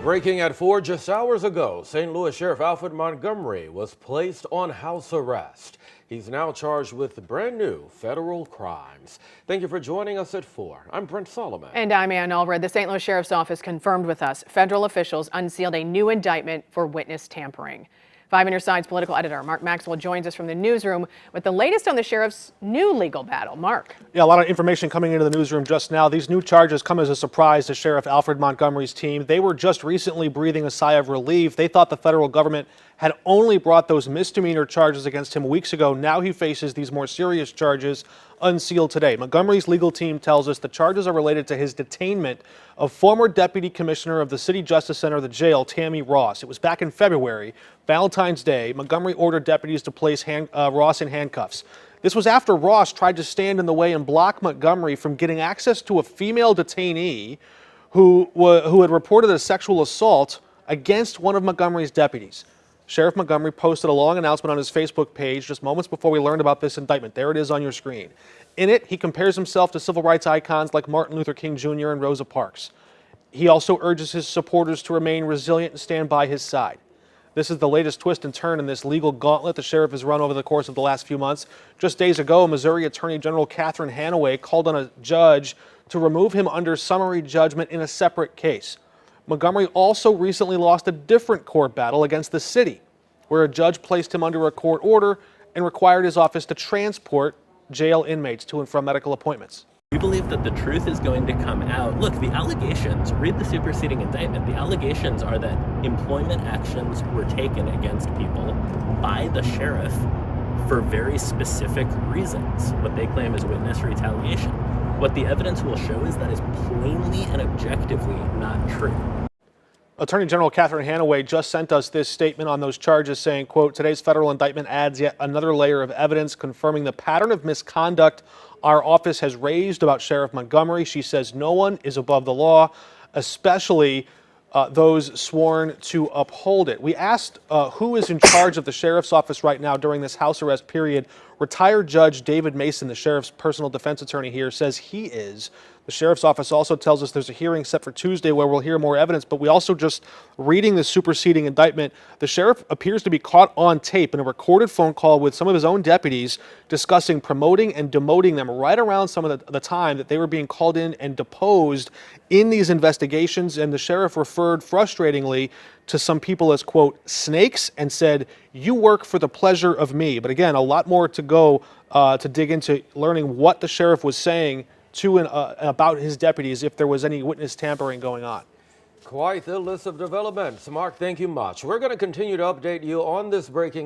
Breaking at 4 just hours ago, St. Louis Sheriff Alfred Montgomery was placed on house arrest. He's now charged with brand new federal crimes. Thank you for joining us at 4. I'm Brent Solomon. And I'm Ann Allred. The St. Louis Sheriff's Office confirmed with us federal officials unsealed a new indictment for witness tampering. 5 on Your Side's political editor Mark Maxwell joins us from the newsroom with the latest on the sheriff's new legal battle. Mark. Yeah, a lot of information coming into the newsroom just now. These new charges come as a surprise to Sheriff Alfred Montgomery's team. They were just recently breathing a sigh of relief. They thought the federal government had only brought those misdemeanor charges against him weeks ago. Now he faces these more serious charges unsealed today. Montgomery's legal team tells us the charges are related to his detainment of former Deputy Commissioner of the City Justice Center, the jail, Tammy Ross. It was back in February, Valentine's Day. Montgomery ordered deputies to place Ross in handcuffs. This was after Ross tried to stand in the way and block Montgomery from getting access to a female detainee who had reported a sexual assault against one of Montgomery's deputies. Sheriff Montgomery posted a long announcement on his Facebook page just moments before we learned about this indictment. There it is on your screen. In it, he compares himself to civil rights icons like Martin Luther King Jr. and Rosa Parks. He also urges his supporters to remain resilient and stand by his side. This is the latest twist and turn in this legal gauntlet the sheriff has run over the course of the last few months. Just days ago, Missouri Attorney General Catherine Hanaway called on a judge to remove him under summary judgment in a separate case. Montgomery also recently lost a different court battle against the city, where a judge placed him under a court order and required his office to transport jail inmates to and from medical appointments. We believe that the truth is going to come out. Look, the allegations, read the superseding indictment. The allegations are that employment actions were taken against people by the sheriff for very specific reasons. What they claim is witness retaliation. What the evidence will show is that is plainly and objectively not true. Attorney General Catherine Hanaway just sent us this statement on those charges saying, quote, today's federal indictment adds yet another layer of evidence confirming the pattern of misconduct our office has raised about Sheriff Montgomery. She says no one is above the law, especially those sworn to uphold it. We asked who is in charge of the sheriff's office right now during this house arrest period. Retired Judge David Mason, the sheriff's personal defense attorney here, says he is. The sheriff's office also tells us there's a hearing set for Tuesday where we'll hear more evidence, but we also just reading the superseding indictment, the sheriff appears to be caught on tape in a recorded phone call with some of his own deputies discussing promoting and demoting them right around some of the time that they were being called in and deposed in these investigations. And the sheriff referred frustratingly to some people as, quote, snakes, and said, you work for the pleasure of me. But again, a lot more to go to dig into learning what the sheriff was saying to and about his deputies if there was any witness tampering going on. Quite the list of developments. Mark, thank you much. We're going to continue to update you on this breaking